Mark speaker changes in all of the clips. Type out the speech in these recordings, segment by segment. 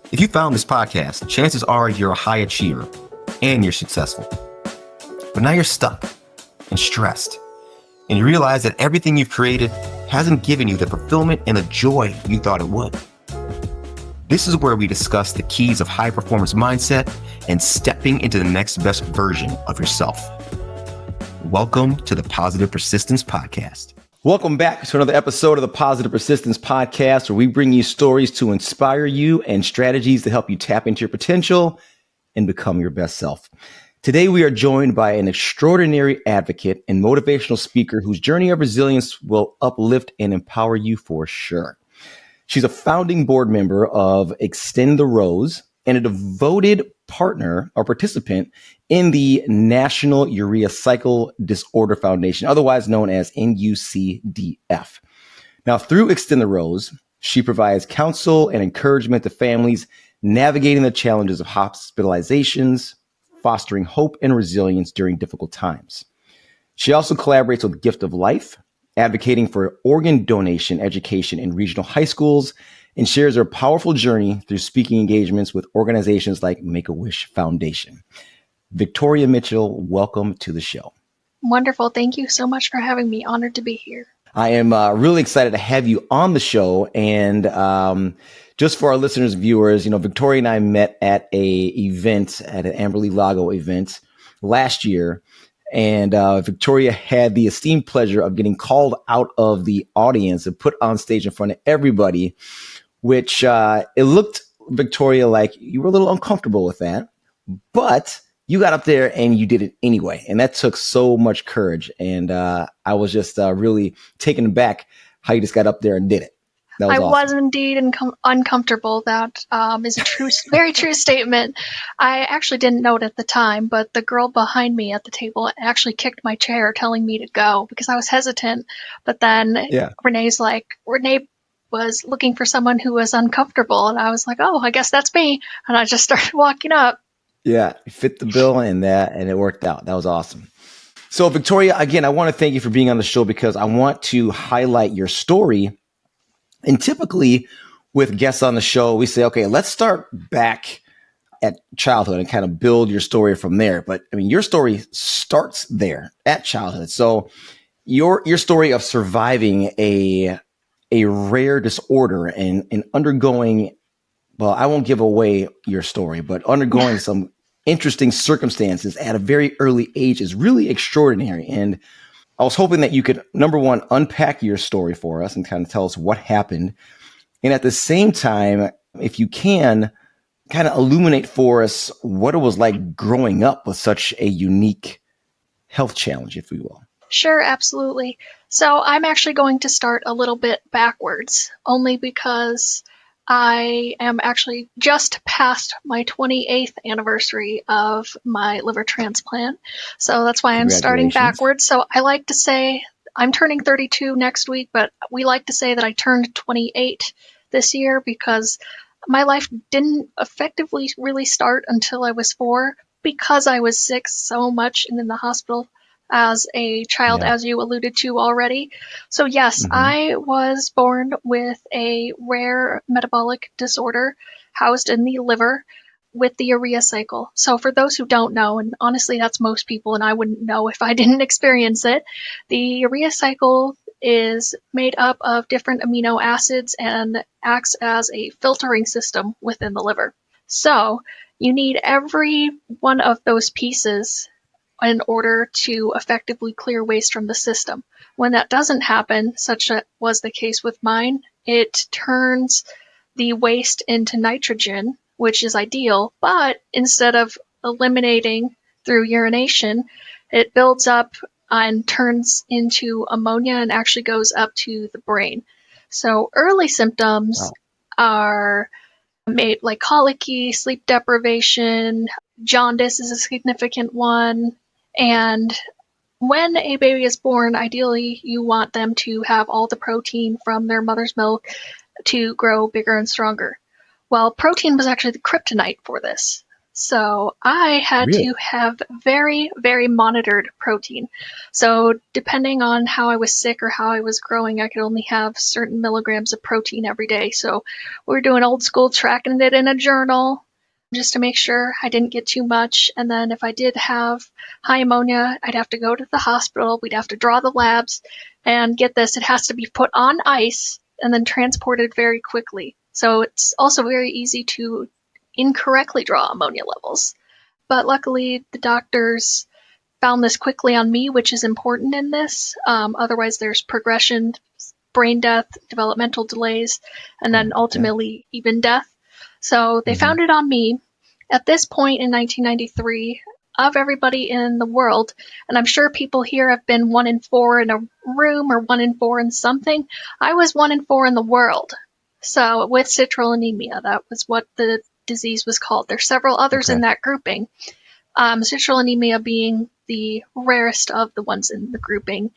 Speaker 1: If you found this podcast, chances are you're a high achiever and you're successful. But now you're stuck and stressed, and you realize that everything you've created hasn't given you the fulfillment and the joy you thought it would. This is where we discuss the keys of high performance mindset and stepping into the next best version of yourself. Welcome to the Positive Persistence Podcast.
Speaker 2: Welcome back to another episode of the Positive Persistence Podcast, where we bring you stories to inspire you and strategies to help you tap into your potential and become your best self. Today, we are joined by an extraordinary advocate and motivational speaker whose journey of resilience will uplift and empower you for sure. She's a founding board member of Extend the Rose and a devoted partner or participant in the National Urea Cycle Disorder Foundation, otherwise known as NUCDF. Now, through Extend the Rose, she provides counsel and encouragement to families navigating the challenges of hospitalizations, fostering hope and resilience during difficult times. She also collaborates with Gift of Life, advocating for organ donation education in regional high schools, and shares her powerful journey through speaking engagements with organizations like Make-A-Wish Foundation. Victoria Mitchell, welcome to the show.
Speaker 3: Wonderful. Thank you so much for having me. Honored to be here.
Speaker 2: I am really excited to have you on the show. And just for our listeners and viewers, Victoria and I met at an Amberley Lago event last year. And Victoria had the esteemed pleasure of getting called out of the audience and put on stage in front of everybody, which it looked, Victoria, like you were a little uncomfortable with that, but you got up there and you did it anyway. And that took so much courage. And I was just really taken aback how you just got up there and did it.
Speaker 3: I was indeed uncomfortable. That is a very true statement. I actually didn't know it at the time, but the girl behind me at the table actually kicked my chair telling me to go because I was hesitant. But then Renee was looking for someone who was uncomfortable. And I was like, oh, I guess that's me. And I just started walking up.
Speaker 2: Yeah, you fit the bill and it worked out. That was awesome. So Victoria, again, I want to thank you for being on the show because I want to highlight your story. And typically with guests on the show, we say, okay, let's start back at childhood and kind of build your story from there. But I mean, your story starts there at childhood. So your story of surviving a rare disorder and undergoing, well, I won't give away your story, but undergoing some interesting circumstances at a very early age is really extraordinary. And I was hoping that you could, number one, unpack your story for us and kind of tell us what happened. And at the same time, if you can, kind of illuminate for us what it was like growing up with such a unique health challenge, if we will.
Speaker 3: Sure, absolutely. So I'm actually going to start a little bit backwards, only because I am actually just past my 28th anniversary of my liver transplant. So that's why I'm starting backwards. So I like to say I'm turning 32 next week, but we like to say that I turned 28 this year because my life didn't effectively really start until I was 4 because I was sick so much and in the hospital as a child, as you alluded to already. So yes, I was born with a rare metabolic disorder housed in the liver with the urea cycle. So for those who don't know, and honestly that's most people and I wouldn't know if I didn't experience it, the urea cycle is made up of different amino acids and acts as a filtering system within the liver. So you need every one of those pieces in order to effectively clear waste from the system. When that doesn't happen, such as was the case with mine, it turns the waste into nitrogen, which is ideal, but instead of eliminating through urination, it builds up and turns into ammonia and actually goes up to the brain. So early symptoms are made like colicky, sleep deprivation, jaundice is a significant one. And when a baby is born, ideally you want them to have all the protein from their mother's milk to grow bigger and stronger. Well, protein was actually the kryptonite for this. So I had
Speaker 2: Really?
Speaker 3: to have very, very monitored protein. So depending on how I was sick or how I was growing, I could only have certain milligrams of protein every day. So we were doing old school tracking it in a journal just to make sure I didn't get too much. And then if I did have high ammonia, I'd have to go to the hospital. We'd have to draw the labs. And get this, it has to be put on ice and then transported very quickly. So it's also very easy to incorrectly draw ammonia levels. But luckily, the doctors found this quickly on me, which is important in this. Otherwise, there's progression, brain death, developmental delays, and
Speaker 2: Oh,
Speaker 3: then
Speaker 2: okay.
Speaker 3: ultimately even death. So they
Speaker 2: Hmm.
Speaker 3: found it on me. At this point in 1993, of everybody in the world, and I'm sure people here have been 1 in 4 in a room or 1 in 4 in something, I was 1 in 4 in the world. So with citrullinemia, that was what the disease was called. There's several others
Speaker 2: Okay.
Speaker 3: in that grouping. Citrullinemia being the rarest of the ones in the grouping,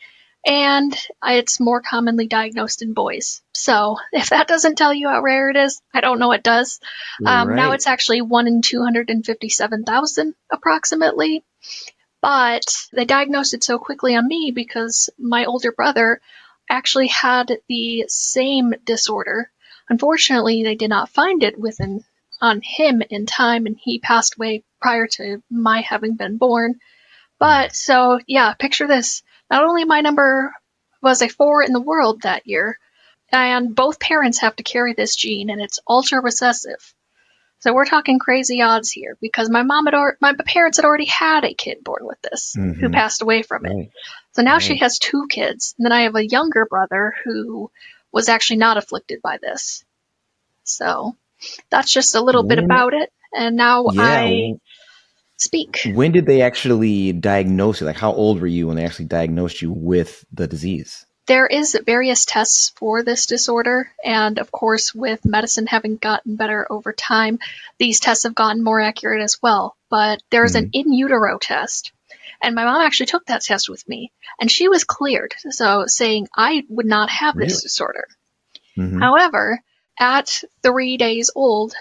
Speaker 3: and it's more commonly diagnosed in boys. So if that doesn't tell you how rare it is, I don't know what does. Now
Speaker 2: Right.
Speaker 3: it's actually 1 in 257,000 approximately, but they diagnosed it so quickly on me because my older brother actually had the same disorder. Unfortunately, they did not find it within on him in time, and he passed away prior to my having been born.
Speaker 2: Mm.
Speaker 3: But so yeah, picture this. Not only my number was a 4 in the world that year, and both parents have to carry this gene, and it's ultra recessive. So we're talking crazy odds here because my parents had already had a kid born with this who
Speaker 2: Hmm.
Speaker 3: passed away from it.
Speaker 2: Right.
Speaker 3: So now she
Speaker 2: Right.
Speaker 3: has 2 kids, and then I have a younger brother who was actually not afflicted by this. So that's just a little bit
Speaker 2: When,
Speaker 3: about it. And now
Speaker 2: yeah.
Speaker 3: I speak.
Speaker 2: When did they actually diagnose you? Like, how old were you when they actually diagnosed you with the disease?
Speaker 3: There is various tests for this disorder, and of course, with medicine having gotten better over time, these tests have gotten more accurate as well. But there's an
Speaker 2: Hmm.
Speaker 3: in utero test, and my mom actually took that test with me, and she was cleared, so saying I would not have this
Speaker 2: Really?
Speaker 3: disorder.
Speaker 2: Hmm.
Speaker 3: However, at 3 days old,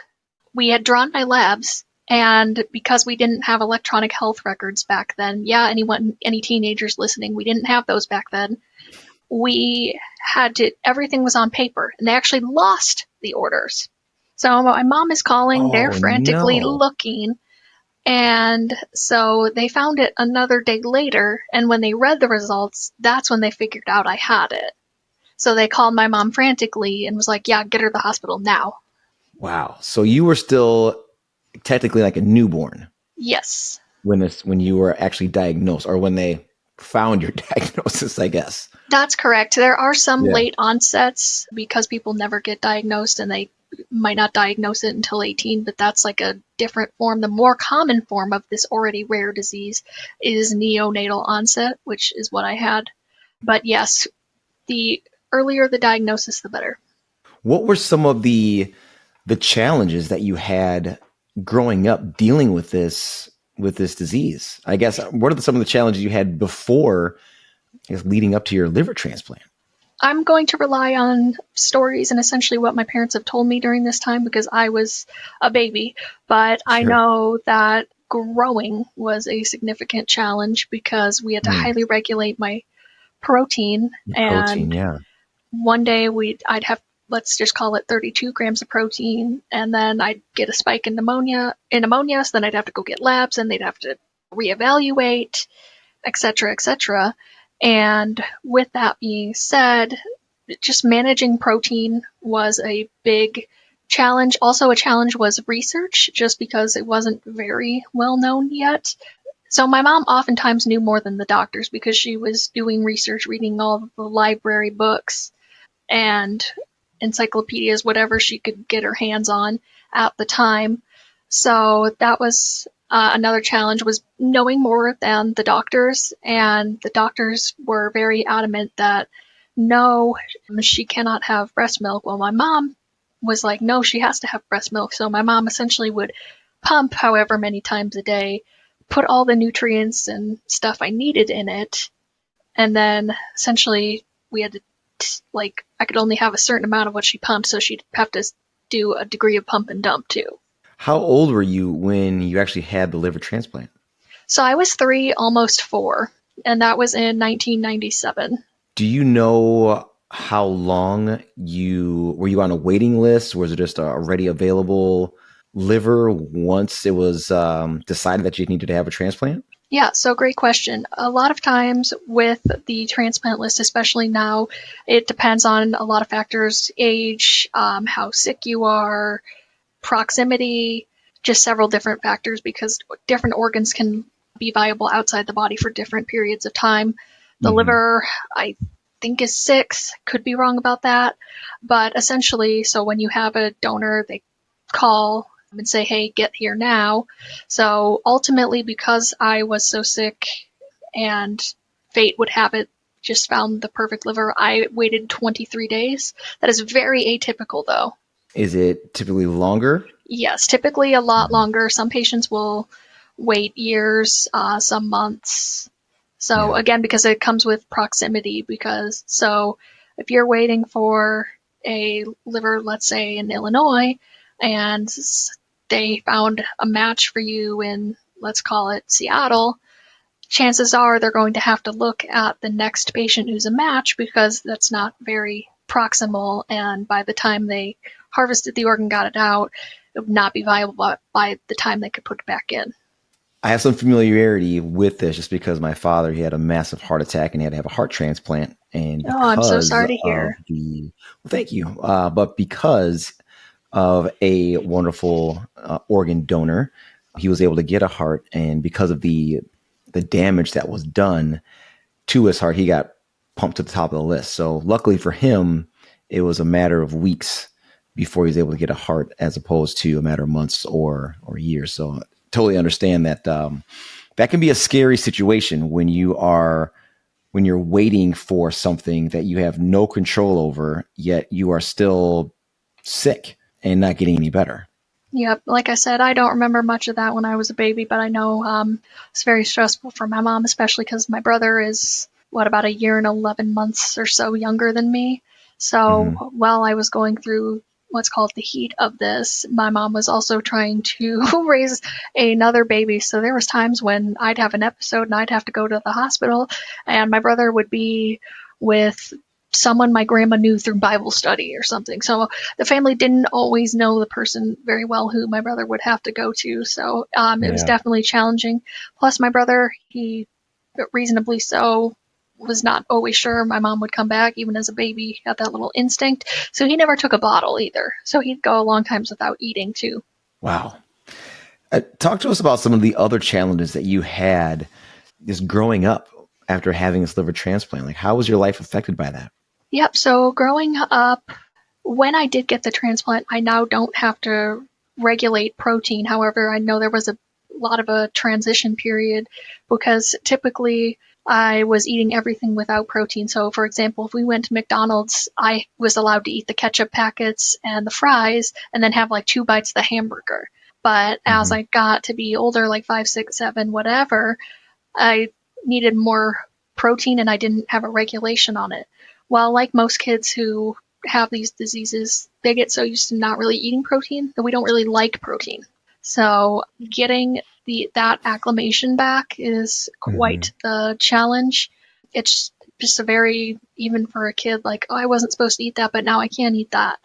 Speaker 3: we had drawn my labs, and because we didn't have electronic health records back then, yeah, any teenagers listening, we didn't have those back then. We had to, everything was on paper, and they actually lost the orders. So my mom is calling, they're
Speaker 2: Oh
Speaker 3: frantically
Speaker 2: no!
Speaker 3: looking, and so they found it another day later, and when they read the results, that's when they figured out I had it. So they called my mom frantically and was like, yeah, get her to the hospital now.
Speaker 2: Wow. So you were still technically like a newborn
Speaker 3: Yes.
Speaker 2: when you were actually diagnosed, or when they found your diagnosis, I guess.
Speaker 3: That's correct. There are some
Speaker 2: Yeah.
Speaker 3: late onsets because people never get diagnosed and they might not diagnose it until 18, but that's like a different form. The more common form of this already rare disease is neonatal onset, which is what I had. But yes, the earlier the diagnosis, the better.
Speaker 2: What were some of the challenges that you had growing up dealing with this disease? I guess what are some of the challenges you had before, I guess, leading up to your liver transplant?
Speaker 3: I'm going to rely on stories and essentially what my parents have told me during this time because I was a baby. But I
Speaker 2: Sure.
Speaker 3: know that growing was a significant challenge because we had to
Speaker 2: Hmm.
Speaker 3: highly regulate my protein.
Speaker 2: The protein,
Speaker 3: And
Speaker 2: yeah.
Speaker 3: one day I'd have, let's just call it 32 grams of protein, and then I'd get a spike in ammonia, so then I'd have to go get labs, and they'd have to reevaluate, etc., etc. And with that being said, just managing protein was a big challenge. Also, a challenge was research, just because it wasn't very well known yet. So my mom oftentimes knew more than the doctors because she was doing research, reading all of the library books and encyclopedias, whatever she could get her hands on at the time. So that was another challenge, was knowing more than the doctors, and the doctors were very adamant that no, she cannot have breast milk. Well, my mom was like, no, she has to have breast milk. So my mom essentially would pump however many times a day, put all the nutrients and stuff I needed in it, and then essentially we had to, like, I could only have a certain amount of what she pumped, so she'd have to do a degree of pump and dump too.
Speaker 2: How old were you when you actually had the liver transplant?
Speaker 3: So I was 3, almost 4, and that was in 1997.
Speaker 2: Do you know how long you were you on a waiting list? Was it just a already available liver once it was decided that you needed to have a transplant?
Speaker 3: Yeah, so great question. A lot of times with the transplant list, especially now, it depends on a lot of factors: age, how sick you are, proximity, just several different factors because different organs can be viable outside the body for different periods of time. The
Speaker 2: Hmm.
Speaker 3: liver, I think, is 6, could be wrong about that. But essentially, so when you have a donor, they call and say, hey, get here now. So ultimately, because I was so sick and fate would have it, just found the perfect liver, I waited 23 days. That is very atypical, though.
Speaker 2: Is it typically longer?
Speaker 3: Yes, typically a lot
Speaker 2: Mhm.
Speaker 3: longer. Some patients will wait years, some months. So
Speaker 2: Yeah.
Speaker 3: again, because it comes with proximity, if you're waiting for a liver, let's say in Illinois, and they found a match for you in, let's call it Seattle, chances are they're going to have to look at the next patient who's a match because that's not very proximal. And by the time they harvested the organ, got it out, it would not be viable by the time they could put it back in.
Speaker 2: I have some familiarity with this just because my father, he had a massive heart attack and he had to have a heart transplant. And
Speaker 3: Oh, I'm so
Speaker 2: because
Speaker 3: sorry to
Speaker 2: of
Speaker 3: hear.
Speaker 2: well, thank you. But because of a wonderful organ donor, he was able to get a heart. And because of the damage that was done to his heart, he got pumped to the top of the list. So luckily for him, it was a matter of weeks before he was able to get a heart, as opposed to a matter of months or years. So I totally understand that that can be a scary situation when you're waiting for something that you have no control over, yet you are still sick and not getting any better.
Speaker 3: Yep, like I said, I don't remember much of that when I was a baby, but I know it's very stressful for my mom, especially because my brother is, what, about a year and 11 months or so younger than me. So
Speaker 2: Hmm.
Speaker 3: while I was going through what's called the heat of this, my mom was also trying to raise another baby. So there was times when I'd have an episode and I'd have to go to the hospital, and my brother would be with someone my grandma knew through Bible study or something. So the family didn't always know the person very well who my brother would have to go to. So it was
Speaker 2: Yeah.
Speaker 3: definitely challenging. Plus, my brother, he reasonably so was not always sure my mom would come back, even as a baby. He had that little instinct. So he never took a bottle either. So he'd go a long times without eating too.
Speaker 2: Wow. Talk to us about some of the other challenges that you had just growing up after having this liver transplant. Like, how was your life affected by that?
Speaker 3: Yep. So growing up, when I did get the transplant, I now don't have to regulate protein. However, I know there was a lot of a transition period because typically I was eating everything without protein. So, for example, if we went to McDonald's, I was allowed to eat the ketchup packets and the fries and then have like 2 bites of the hamburger. But as
Speaker 2: Hmm.
Speaker 3: I got to be older, like 5, 6, 7, whatever, I needed more protein and I didn't have a regulation on it. Well, like most kids who have these diseases, they get so used to not really eating protein that we don't really like protein. So getting that acclimation back is
Speaker 2: Hmm.
Speaker 3: quite the challenge. It's just a very, even for a kid, like, oh, I wasn't supposed to eat that, but now I can eat that.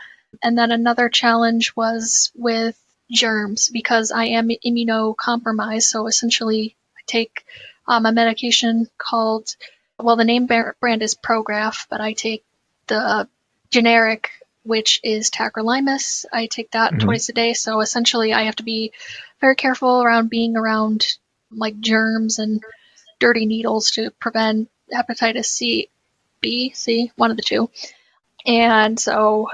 Speaker 3: And then another challenge was with germs because I am immunocompromised. So essentially, I take a medication called, well, the name brand is Prograph, but I take the generic, which is tacrolimus. I take that
Speaker 2: Hmm.
Speaker 3: twice a day. So essentially, I have to be very careful around being around like germs and dirty needles to prevent hepatitis C, B, C, one of the two. And so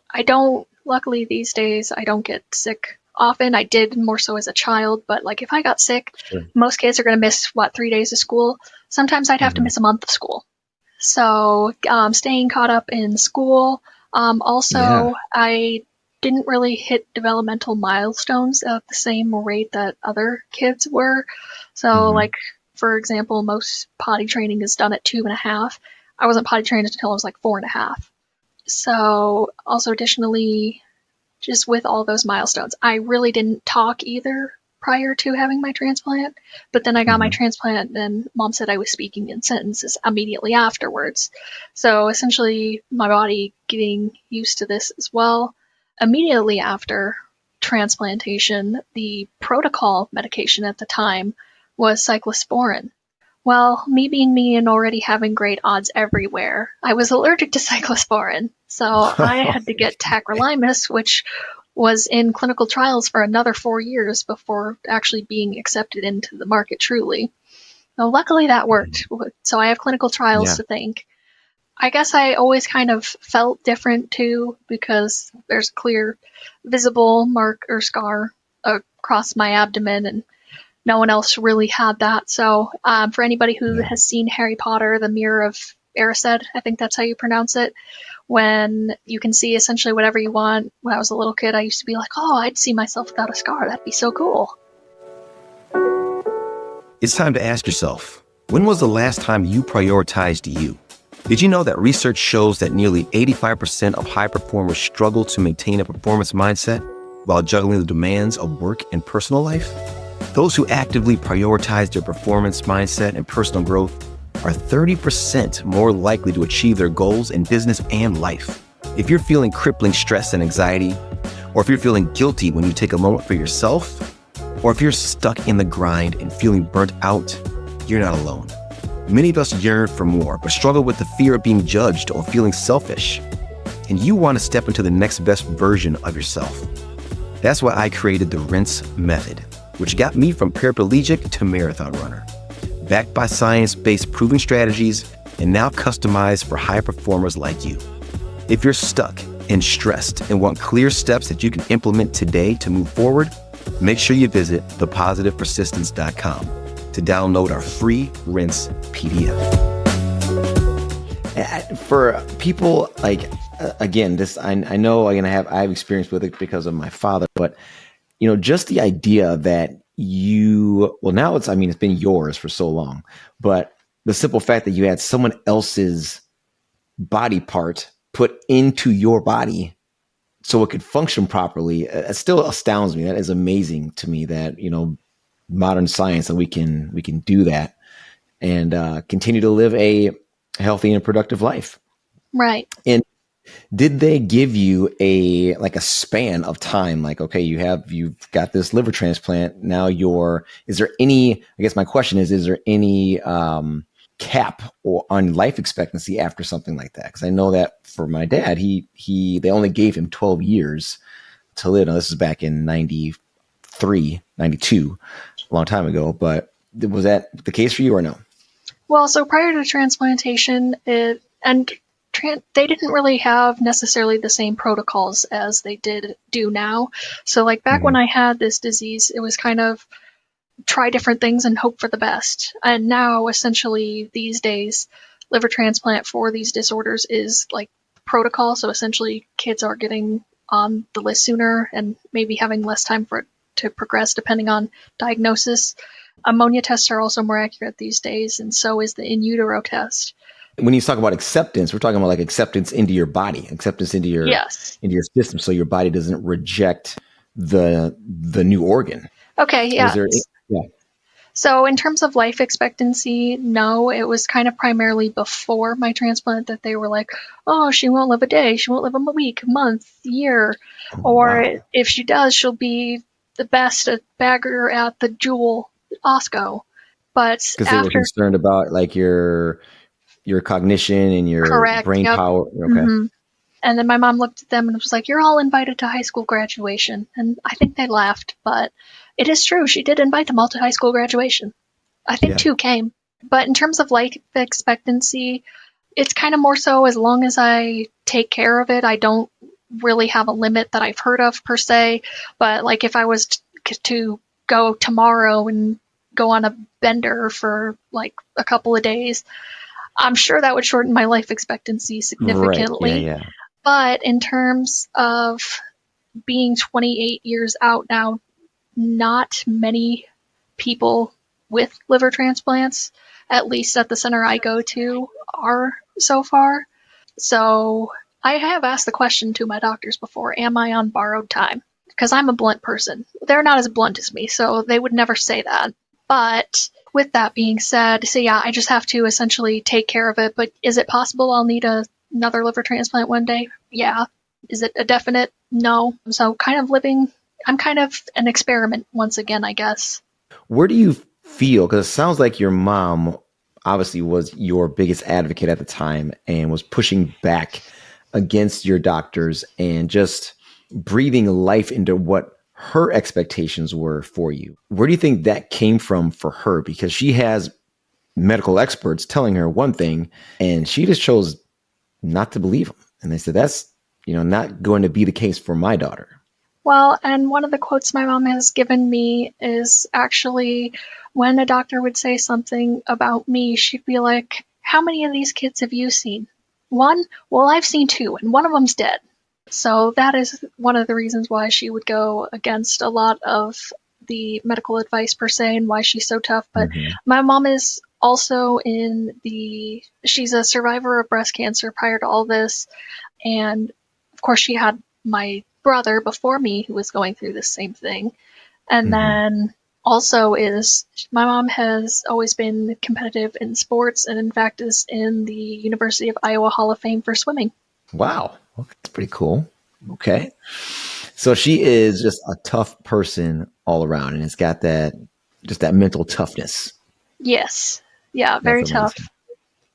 Speaker 3: I don't, luckily these days, I don't get sick often. I did more so as a child, but like if I got sick,
Speaker 2: Sure.
Speaker 3: most kids are going to miss, what, 3 days of school? Sometimes I'd have to
Speaker 2: Hmm.
Speaker 3: miss a month of school. So staying caught up in school.
Speaker 2: Yeah.
Speaker 3: Also, I didn't really hit developmental milestones at the same rate that other kids were. So,
Speaker 2: Hmm.
Speaker 3: like, for example, most potty training is done at 2.5. I wasn't potty trained until I was like 4.5. So, also additionally, just with all those milestones. I really didn't talk either prior to having my transplant, but then I got my transplant and mom said I was speaking in sentences immediately afterwards. So essentially my body getting used to this as well. Immediately after transplantation, the protocol medication at the time was cyclosporin. Well, me being me and already having great odds everywhere, I was allergic to cyclosporin. So I had to get tacrolimus, which was in clinical trials for another 4 years before actually being accepted into the market truly. Now, luckily that worked. So I have clinical trials to thank. I guess I always kind of felt different too, because there's a clear visible mark or scar across my abdomen, and no one else really had that. So for anybody who has seen Harry Potter, the Mirror of Erised, I think that's how you pronounce it, when you can see essentially whatever you want. When I was a little kid, I used to be like, oh, I'd see myself without a scar. That'd be so cool.
Speaker 2: It's time to ask yourself, when was the last time you prioritized you? Did you know that research shows that nearly 85% of high performers struggle to maintain a performance mindset while juggling the demands of work and personal life? Those who actively prioritize their performance mindset and personal growth are 30% more likely to achieve their goals in business and life. If you're feeling crippling stress and anxiety, or if you're feeling guilty when you take a moment for yourself, or if you're stuck in the grind and feeling burnt out, you're not alone. Many of us yearn for more, but struggle with the fear of being judged or feeling selfish. And you want to step into the next best version of yourself. That's why I created the Rinse Method, which got me from paraplegic to marathon runner. Backed by science-based proven strategies and now customized for high performers like you. If you're stuck and stressed and want clear steps that you can implement today to move forward, make sure you visit thepositivepersistence.com to download our free Rinse PDF. For people like, again, this I know I have experience with it because of my father, but just the idea that now it's been yours for so long, but the simple fact that you had someone else's body part put into your body so it could function properly, it still astounds me. That is amazing to me that, modern science, that we can do that and continue to live a healthy and productive life.
Speaker 3: Right.
Speaker 2: And did they give you a span of time? Like, okay, you've got this liver transplant. Now is there any, I guess my question is there any cap on life expectancy after something like that? Because I know that for my dad, they only gave him 12 years to live. Now, this is back in 93, 92, a long time ago, but was that the case for you or no?
Speaker 3: Well, so prior to transplantation, they didn't really have necessarily the same protocols as they do now. So like back when I had this disease, it was kind of try different things and hope for the best. And now essentially these days, liver transplant for these disorders is like protocol. So essentially kids are getting on the list sooner and maybe having less time for it to progress depending on diagnosis. Ammonia tests are also more accurate these days, and so is the in utero test.
Speaker 2: When you talk about acceptance, we're talking about like acceptance into your body, acceptance into your into your system, so your body doesn't reject the new organ.
Speaker 3: Okay, yeah. So in terms of life expectancy, no, it was kind of primarily before my transplant that they were like, oh, she won't live a day, she won't live a week, month, year, if she does, she'll be the best bagger at the Jewel Osco. But
Speaker 2: because they were concerned about like your cognition and your brain power. Okay.
Speaker 3: Mm-hmm. And then my mom looked at them and was like, you're all invited to high school graduation. And I think they laughed, but it is true. She did invite them all to high school graduation. I think 2 came. But in terms of life expectancy, it's kind of more so as long as I take care of it. I don't really have a limit that I've heard of per se. But like if I was to go tomorrow and go on a bender for like a couple of days, I'm sure that would shorten my life expectancy significantly.
Speaker 2: Right. Yeah.
Speaker 3: But in terms of being 28 years out now, not many people with liver transplants, at least at the center I go to, are so far. So I have asked the question to my doctors before, am I on borrowed time? Because I'm a blunt person. They're not as blunt as me, so they would never say that. But with that being said, so yeah, I just have to essentially take care of it. But is it possible I'll need another liver transplant one day? Yeah. Is it a definite? No. So I'm kind of an experiment once again, I guess.
Speaker 2: Where do you feel? Because it sounds like your mom obviously was your biggest advocate at the time and was pushing back against your doctors and just breathing life into what her expectations were for you. Where do you think that came from for her? Because she has medical experts telling her one thing and she just chose not to believe them. And they said, that's, not going to be the case for my daughter.
Speaker 3: Well, and one of the quotes my mom has given me is actually when a doctor would say something about me, she'd be like, how many of these kids have you seen? One? Well, I've seen two, and one of them's dead. So that is one of the reasons why she would go against a lot of the medical advice per se and why she's so tough. But my mom is also she's a survivor of breast cancer prior to all this. And of course, she had my brother before me who was going through the same thing. And then also my mom has always been competitive in sports and in fact is in the University of Iowa Hall of Fame for swimming.
Speaker 2: Wow. That's pretty cool. Okay. So she is just a tough person all around and it's got that mental toughness.
Speaker 3: Yes. Yeah, very tough.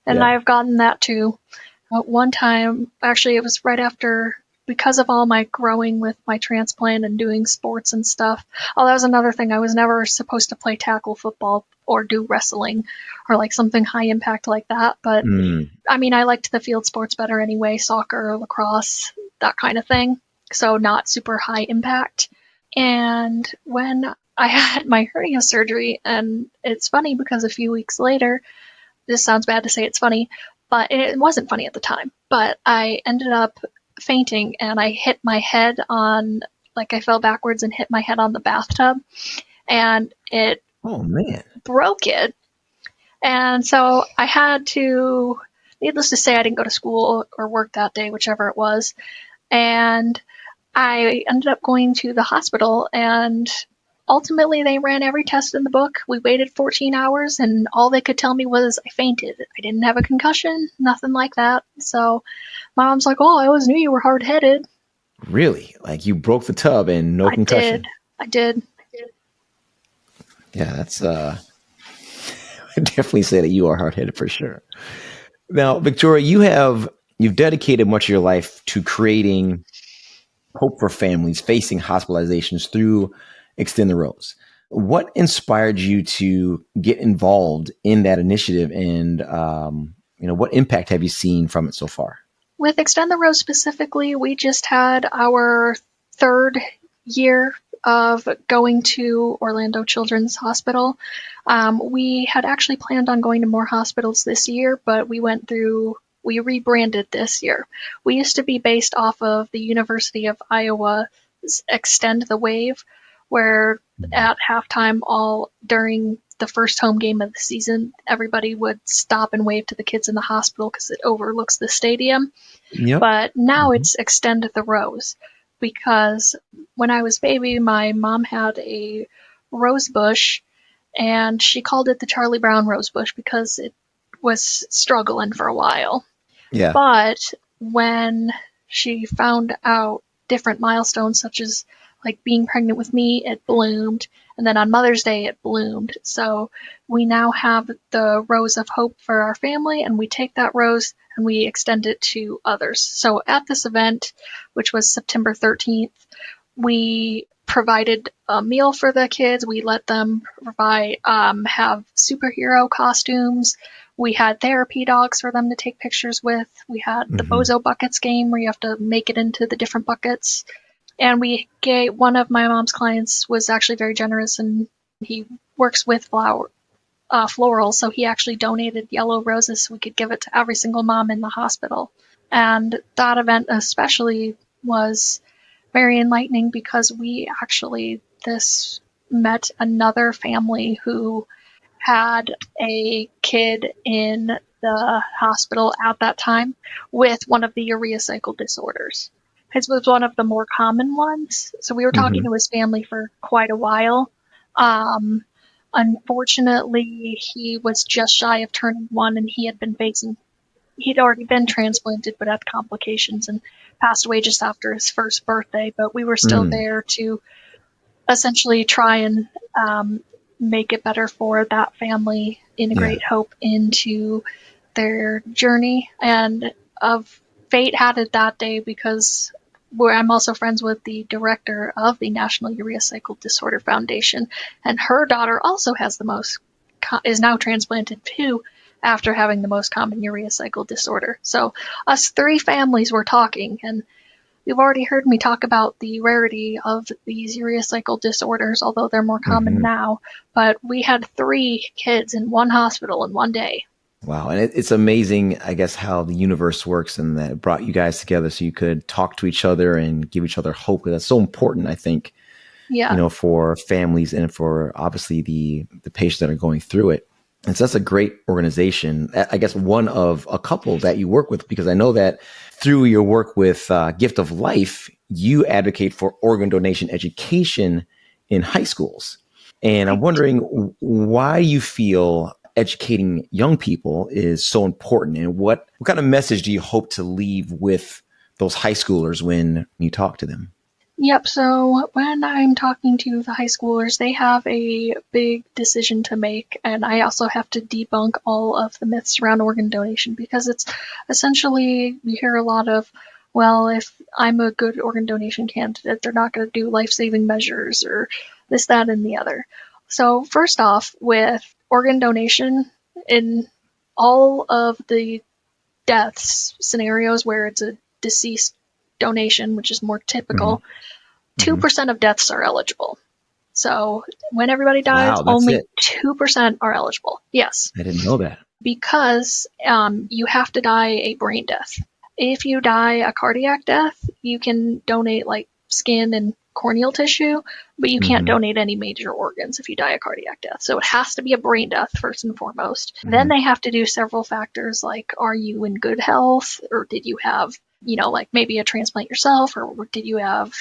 Speaker 3: And
Speaker 2: Yeah.
Speaker 3: I've gotten that too. One time, actually, it was right after, because of all my growing with my transplant and doing sports and stuff. Oh, that was another thing. I was never supposed to play tackle football or do wrestling or like something high impact like that. But I mean, I liked the field sports better anyway, soccer, lacrosse, that kind of thing. So not super high impact. And when I had my hernia surgery, and it's funny because a few weeks later, this sounds bad to say it's funny, but it wasn't funny at the time. But I ended up fainting and I hit my head I fell backwards and hit my head on the bathtub and it broke it. And so I had to, needless to say, I didn't go to school or work that day, whichever it was. And I ended up going to the hospital and ultimately they ran every test in the book. We waited 14 hours and all they could tell me was I fainted. I didn't have a concussion, nothing like that. So my mom's like, oh, I always knew you were hard-headed.
Speaker 2: Really? Like you broke the tub and no concussion?
Speaker 3: I did.
Speaker 2: Yeah, that's I definitely say that you are hard-headed for sure. Now, Victoria, you've dedicated much of your life to creating hope for families facing hospitalizations through Extend the Rose. What inspired you to get involved in that initiative, and what impact have you seen from it so far?
Speaker 3: With Extend the Rose specifically, we just had our third year of going to Orlando Children's Hospital. We had actually planned on going to more hospitals this year, but we rebranded this year. We used to be based off of the University of Iowa's Extend the Wave, where at halftime during the first home game of the season, everybody would stop and wave to the kids in the hospital because it overlooks the stadium.
Speaker 2: Yep.
Speaker 3: But now it's Extend the Rose, because when I was baby, my mom had a rose bush and she called it the Charlie Brown rose bush because it was struggling for a while.
Speaker 2: Yeah.
Speaker 3: But when she found out different milestones, such as like being pregnant with me, it bloomed. And then on Mother's Day, it bloomed. So we now have the rose of hope for our family, and we take that rose and we extend it to others. So at this event, which was September 13th, we provided a meal for the kids. We let them have superhero costumes. We had therapy dogs for them to take pictures with. We had the Bozo Buckets game where you have to make it into the different buckets. And one of my mom's clients was actually very generous, and he works with floral, so he actually donated yellow roses so we could give it to every single mom in the hospital. And that event especially was very enlightening because we actually met another family who had a kid in the hospital at that time with one of the urea cycle disorders. His was one of the more common ones. So we were talking to his family for quite a while. Unfortunately, he was just shy of turning 1, and he'd already been transplanted but had complications and passed away just after his first birthday. But we were still there to essentially try and make it better for that family, integrate hope into their journey. And of fate had it that day because I'm also friends with the director of the National Urea Cycle Disorder Foundation, and her daughter also has is now transplanted too after having the most common urea cycle disorder. So us 3 families were talking, and you've already heard me talk about the rarity of these urea cycle disorders, although they're more common now. But we had 3 kids in one hospital in one day.
Speaker 2: Wow. And it's amazing, I guess, how the universe works, and that it brought you guys together so you could talk to each other and give each other hope. That's so important, I think, for families and for obviously the patients that are going through it. And so that's a great organization. I guess one of a couple that you work with, because I know that through your work with Gift of Life, you advocate for organ donation education in high schools. And I'm wondering, why you feel educating young people is so important, and what kind of message do you hope to leave with those high schoolers when you talk to them?
Speaker 3: Yep, so when I'm talking to the high schoolers, they have a big decision to make, and I also have to debunk all of the myths around organ donation, because it's essentially, you hear a lot of, well, if I'm a good organ donation candidate, they're not going to do life-saving measures or this, that, and the other. So first off, with organ donation, in all of the deaths scenarios where it's a deceased donation, which is more typical, 2% of deaths are eligible. So when everybody dies,
Speaker 2: Wow, that's
Speaker 3: only
Speaker 2: it.
Speaker 3: 2% are eligible. Yes.
Speaker 2: I didn't know that.
Speaker 3: Because you have to die a brain death. If you die a cardiac death, you can donate like skin and corneal tissue, but you can't donate any major organs if you die a cardiac death. So it has to be a brain death first and foremost. Then they have to do several factors like, are you in good health, or did you have, like maybe a transplant yourself, or did you have,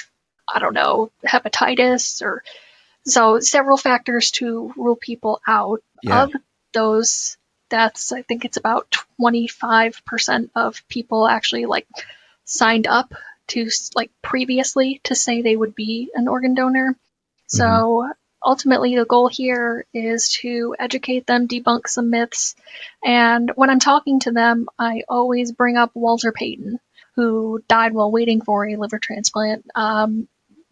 Speaker 3: I don't know, hepatitis, or so several factors to rule people out. Of those deaths, I think it's about 25% of people actually signed up to previously to say they would be an organ donor. So ultimately the goal here is to educate them, debunk some myths. And when I'm talking to them, I always bring up Walter Payton, who died while waiting for a liver transplant.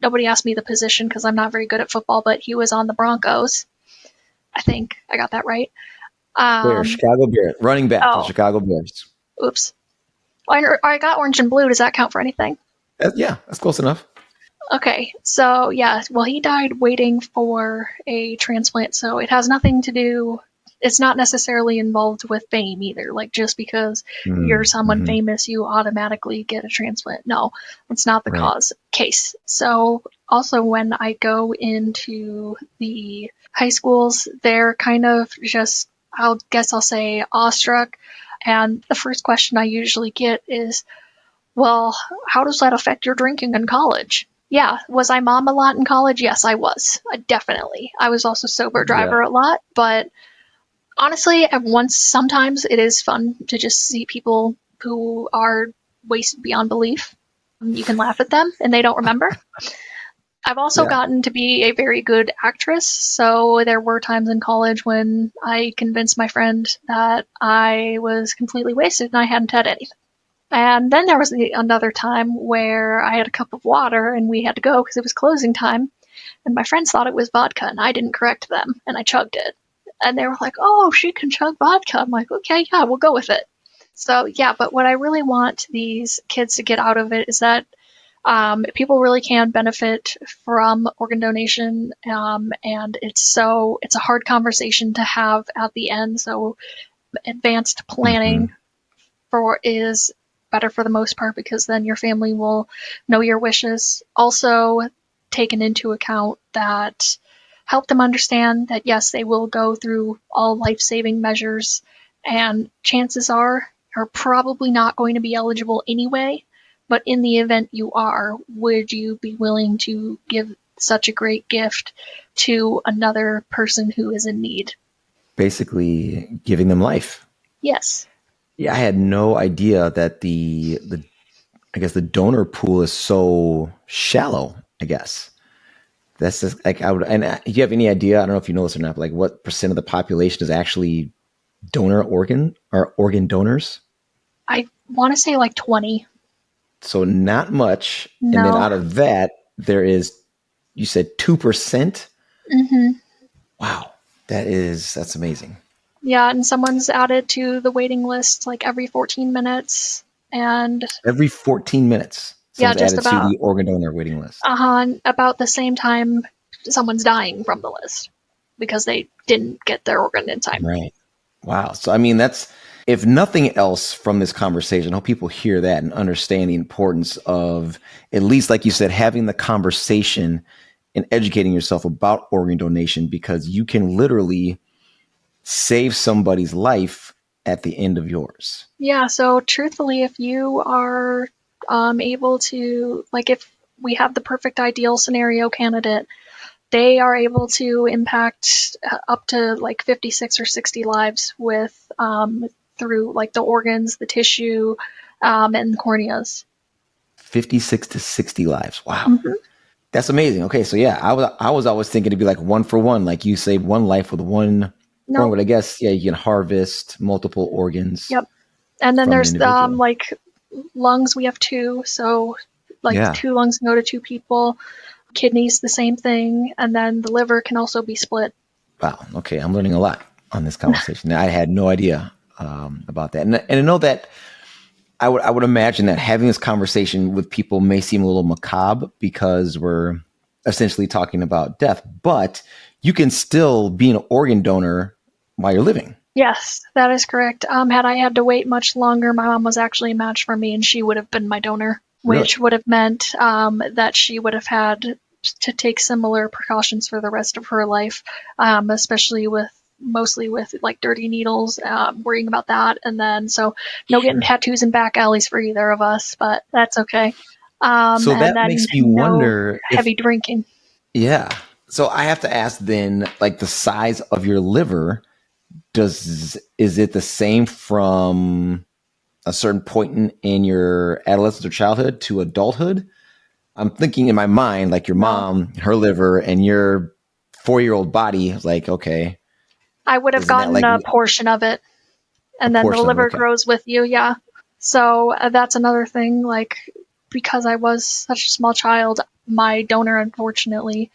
Speaker 3: Nobody asked me the position because I'm not very good at football, but he was on the Broncos. I think I got that right.
Speaker 2: Bears, Chicago Bears, running back for the Chicago Bears.
Speaker 3: Oops. I got orange and blue. Does that count for anything?
Speaker 2: That's close enough.
Speaker 3: Okay, so yeah, well, he died waiting for a transplant, so it has nothing to do, it's not necessarily involved with fame either. Like, just because you're someone famous, you automatically get a transplant. No, it's not the case. So also when I go into the high schools, they're kind of just, I'll say awestruck. And the first question I usually get is, well, how does that affect your drinking in college? Yeah, was I mom a lot in college? Yes, I was. Definitely. I was also sober driver a lot, but honestly, sometimes it is fun to just see people who are wasted beyond belief. You can laugh at them and they don't remember. I've also gotten to be a very good actress, so there were times in college when I convinced my friend that I was completely wasted and I hadn't had anything. And then there was another time where I had a cup of water and we had to go because it was closing time. And my friends thought it was vodka and I didn't correct them and I chugged it. And they were like, oh, she can chug vodka. I'm like, okay, yeah, we'll go with it. So yeah, but what I really want these kids to get out of it is that people really can benefit from organ donation. And it's a hard conversation to have at the end. So advanced planning is better for the most part, because then your family will know your wishes. Also, taken into account that help them understand that yes, they will go through all life-saving measures, and chances are you're probably not going to be eligible anyway. But in the event you are, would you be willing to give such a great gift to another person who is in need?
Speaker 2: Basically giving them life.
Speaker 3: Yes.
Speaker 2: Yeah, I had no idea that the I guess the donor pool is so shallow, I guess. That's just like I would. And do you have any idea? I don't know if you know this or not, but like what percent of the population is actually donor organ or organ donors?
Speaker 3: I want to say like 20.
Speaker 2: So not much. And then
Speaker 3: No.
Speaker 2: out of that, there is, you said 2%.
Speaker 3: Mm-hmm.
Speaker 2: Wow, that's amazing.
Speaker 3: Yeah, and someone's added to the waiting list like every 14 minutes. And
Speaker 2: Every 14 minutes,
Speaker 3: yeah,
Speaker 2: someone's
Speaker 3: just
Speaker 2: added to
Speaker 3: about
Speaker 2: the organ donor waiting list.
Speaker 3: about the same time someone's dying from the list because they didn't get their organ in time.
Speaker 2: Right. Wow. So I mean, that's, if nothing else from this conversation, I hope people hear that and understand the importance of, at least like you said, having the conversation and educating yourself about organ donation, because you can literally save somebody's life at the end of yours.
Speaker 3: Yeah, so truthfully, if you are able to, like, if we have the perfect ideal scenario candidate, they are able to impact up to like 56 or 60 lives with through like the organs, the tissue, and the corneas.
Speaker 2: 56 to 60 lives. Wow.
Speaker 3: Mm-hmm.
Speaker 2: That's amazing. Okay. So yeah, I was always thinking it'd be like one for one, like you save one life with one organ,
Speaker 3: Nope.
Speaker 2: but I guess, yeah, you can harvest multiple organs
Speaker 3: Yep. And then
Speaker 2: from an
Speaker 3: there's
Speaker 2: individual.
Speaker 3: like lungs. We have two, so like
Speaker 2: Yeah.
Speaker 3: two lungs can go to two people. Kidneys, the same thing, and then the liver can also be split.
Speaker 2: Wow. Okay. I'm learning a lot on this conversation. I had no idea about that. And I know that I would imagine that having this conversation with people may seem a little macabre because we're essentially talking about death, but you can still be an organ donor while you're living.
Speaker 3: Yes, that is correct. Had I had to wait much longer, my mom was actually a match for me, and she would have been my donor,
Speaker 2: Really?
Speaker 3: which would have meant that she would have had to take similar precautions for the rest of her life, especially with mostly with like dirty needles, worrying about that, and then so no getting
Speaker 2: Sure.
Speaker 3: tattoos in back alleys for either of us, but that's okay.
Speaker 2: So
Speaker 3: And
Speaker 2: that
Speaker 3: then
Speaker 2: makes me
Speaker 3: no
Speaker 2: wonder if,
Speaker 3: heavy drinking.
Speaker 2: yeah. So I have to ask then, like the size of your liver, is it the same from a certain point in your adolescence or childhood to adulthood? I'm thinking in my mind, like your
Speaker 3: No,
Speaker 2: mom, her liver, and your 4-year-old body. Like, okay,
Speaker 3: I would have
Speaker 2: isn't that
Speaker 3: gotten
Speaker 2: like
Speaker 3: a portion of it,
Speaker 2: a
Speaker 3: and then the
Speaker 2: portion of it?
Speaker 3: liver
Speaker 2: Okay.
Speaker 3: grows with you. Yeah. So that's another thing. Like, because I was such a small child, my donor, unfortunately,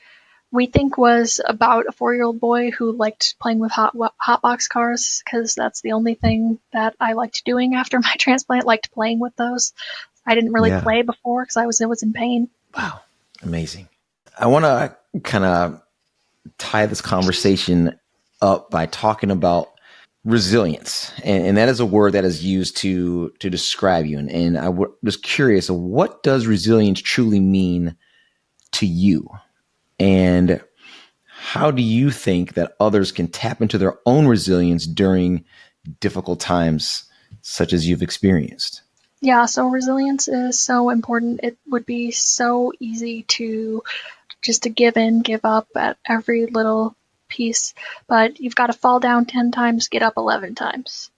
Speaker 3: we think was about a 4-year-old boy who liked playing with hot box cars because that's the only thing that I liked doing after my transplant. Liked playing with those. I didn't really
Speaker 2: Yeah.
Speaker 3: play before because I was in pain.
Speaker 2: Wow. Amazing. I want to kind of tie this conversation up by talking about resilience, and that is a word that is used to describe you. And was curious, what does resilience truly mean to you, and how do you think that others can tap into their own resilience during difficult times such as you've experienced?
Speaker 3: Yeah, so resilience is so important. It would be so easy to just to give in, give up at every little piece. But you've got to fall down 10 times, get up 11 times.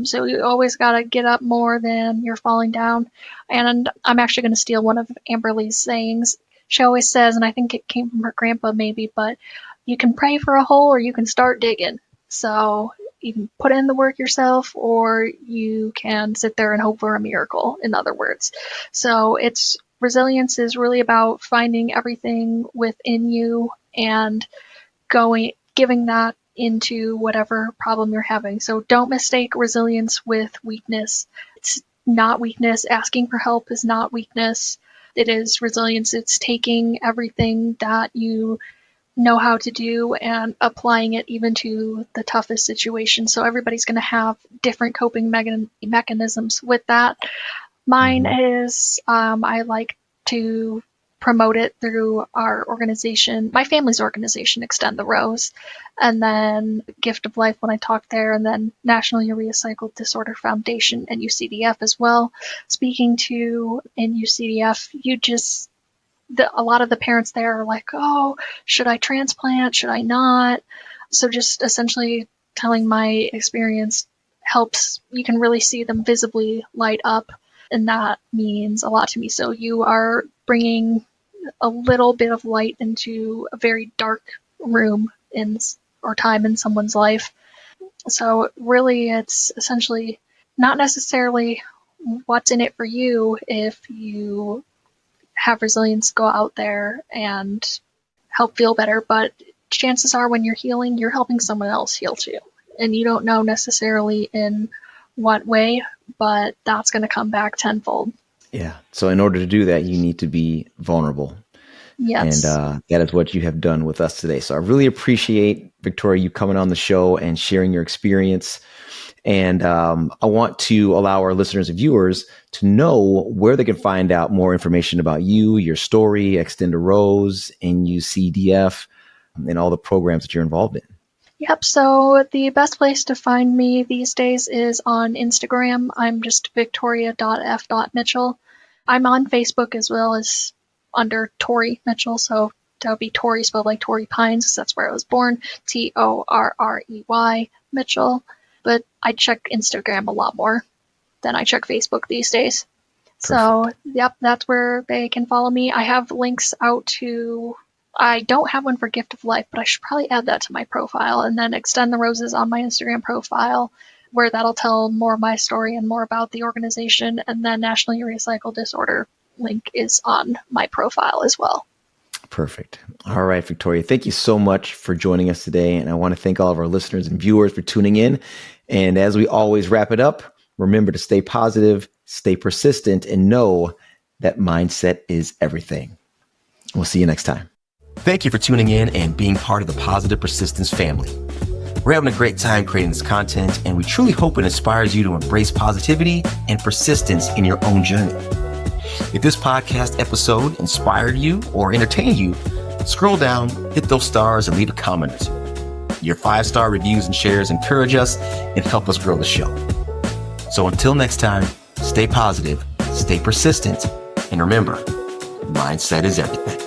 Speaker 3: So you always got to get up more than you're falling down. And I'm actually going to steal one of Amberly's sayings. She always says, and I think it came from her grandpa maybe, but you can pray for a hole or you can start digging. So you can put in the work yourself or you can sit there and hope for a miracle, in other words. So it's resilience is really about finding everything within you and giving that into whatever problem you're having. So don't mistake resilience with weakness. It's not weakness. Asking for help is not weakness. It is resilience. It's taking everything that you know how to do and applying it even to the toughest situation. So everybody's going to have different coping mechanisms with that. Mine
Speaker 2: Mm-hmm.
Speaker 3: is I like to promote it through our organization, my family's organization, Extend the Rose, and then Gift of Life when I talked there, and then National Urea Cycle Disorder Foundation and UCDF as well. Speaking to in UCDF, a lot of the parents there are like, oh, should I transplant? Should I not? So just essentially telling my experience helps. You can really see them visibly light up, and that means a lot to me. So you are bringing a little bit of light into a very dark room or time in someone's life. So really, it's essentially not necessarily what's in it for you if you have resilience, go out there and help feel better, but chances are when you're healing, you're helping someone else heal too. And you don't know necessarily in what way, but that's going to come back tenfold.
Speaker 2: Yeah. So in order to do that, you need to be vulnerable.
Speaker 3: Yes.
Speaker 2: And that is what you have done with us today. So I really appreciate, Victoria, you coming on the show and sharing your experience. And I want to allow our listeners and viewers to know where they can find out more information about you, your story, Extend a Rose, NUCDF, and all the programs that you're involved in.
Speaker 3: Yep. So the best place to find me these days is on Instagram. I'm just victoria.f.mitchell. I'm on Facebook as well as under Tori Mitchell. So that would be Tori spelled like Torrey Pines, because that's where I was born. Torrey Mitchell. But I check Instagram a lot more than I check Facebook these days. Perfect. So, yep, that's where they can follow me. I have links out to, I don't have one for Gift of Life, but I should probably add that to my profile. And then Extend the Roses on my Instagram profile, where that'll tell more of my story and more about the organization. And then National Urea Cycle Disorder link is on my profile as well.
Speaker 2: Perfect. All right, Victoria, thank you so much for joining us today. And I want to thank all of our listeners and viewers for tuning in. And as we always wrap it up, remember to stay positive, stay persistent, and know that mindset is everything. We'll see you next time.
Speaker 1: Thank you for tuning in and being part of the Positive Persistence family. We're having a great time creating this content, and we truly hope it inspires you to embrace positivity and persistence in your own journey. If this podcast episode inspired you or entertained you, scroll down, hit those stars, and leave a comment or two. Your 5-star reviews and shares encourage us and help us grow the show. So until next time, stay positive, stay persistent, and remember, mindset is everything.